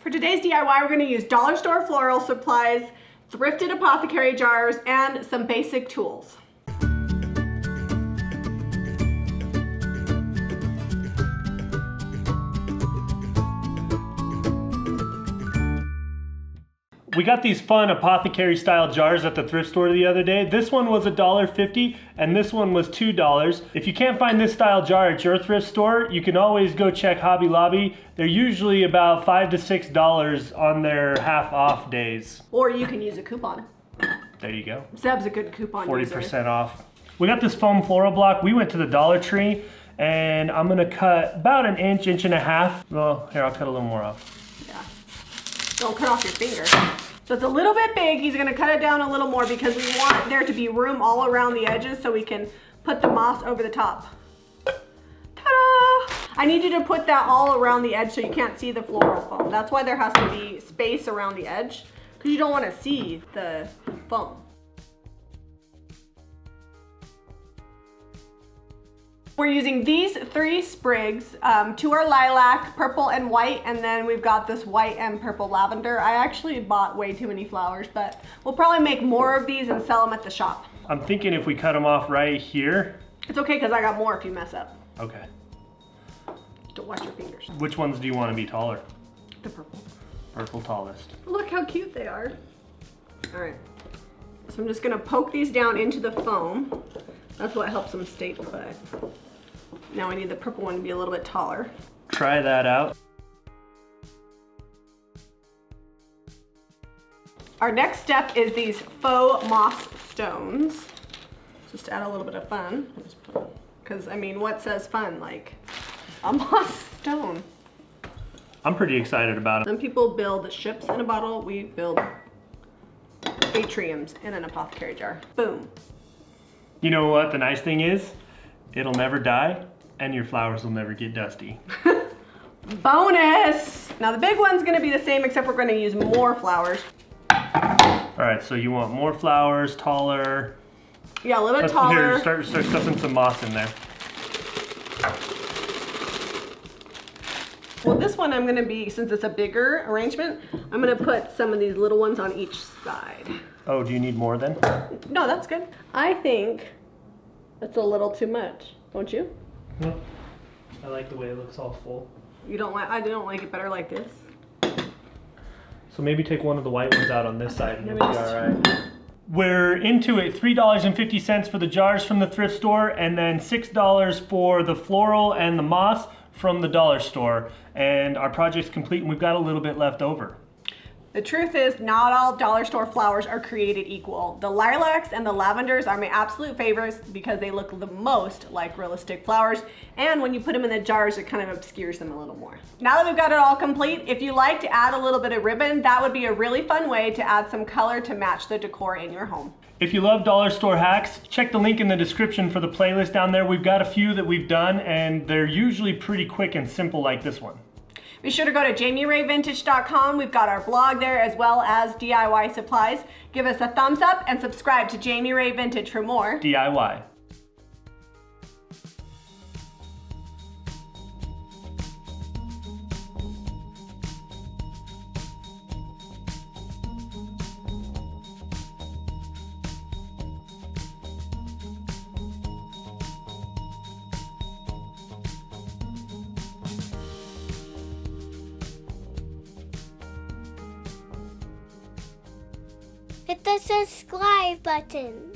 For today's DIY, we're going to use dollar store floral supplies, thrifted apothecary jars, and some basic tools. We got these fun apothecary style jars at the thrift store the other day. This one was $1.50 and this one was $2. If you can't find this style jar at your thrift store, you can always go check Hobby Lobby. They're usually about $5 to $6 on their half off days. Or you can use a coupon. There you go. Zeb's a good coupon 40% user. off. We got this foam floral block. We went to the Dollar Tree and I'm gonna cut about an inch, inch and a half. Well, here, I'll cut a little more off. Yeah. Don't cut off your finger. So it's a little bit big. He's gonna cut it down a little more because we want there to be room all around the edges so we can put the moss over the top. Ta-da! I need you to put that all around the edge so you can't see the floral foam. That's why there has to be space around the edge because you don't want to see the foam. We're using these 3 sprigs. 2 are lilac, purple and white, and then we've got this white and purple lavender. I actually bought way too many flowers, but we'll probably make more of these and sell them at the shop. I'm thinking if we cut them off right here. It's okay because I got more if you mess up. Okay. Don't watch your fingers. Which ones do you want to be taller? The purple. Purple tallest. Look how cute they are. All right. So I'm just gonna poke these down into the foam. That's what helps them stay put. Now we need the purple one to be a little bit taller. Try that out. Our next step is these faux moss stones. Just to add a little bit of fun. Because, I mean, what says fun like a moss stone? I'm pretty excited about it. Some people build ships in a bottle. We build atriums in an apothecary jar. Boom. You know what the nice thing is? It'll never die and your flowers will never get dusty. Bonus! Now the big one's gonna be the same except we're gonna use more flowers. All right, so you want more flowers, taller. Yeah, a little bit taller. Here, start stuffing some moss in there. Well, this one I'm gonna be, since it's a bigger arrangement, I'm gonna put some of these little ones on each side. Oh, do you need more then? No, that's good. I think that's a little too much, don't you? No. I like the way it looks all full. You don't like, I don't like it better like this. So maybe take one of the white ones out on this side and it'll be Maybe all right. We're into it. $3.50 for the jars from the thrift store and then $6 for the floral and the moss from the dollar store. And our project's complete and we've got a little bit left over. The truth is, not all dollar store flowers are created equal. The lilacs and the lavenders are my absolute favorites because they look the most like realistic flowers, and when you put them in the jars, it kind of obscures them a little more. Now that we've got it all complete, if you like to add a little bit of ribbon, that would be a really fun way to add some color to match the decor in your home. If you love dollar store hacks, check the link in the description for the playlist down there. We've got a few that we've done, and they're usually pretty quick and simple like this one. Be sure to go to jamirayvintage.com. We've got our blog there as well as DIY supplies. Give us a thumbs up and subscribe to Jami Ray Vintage for more DIY. Hit the subscribe button.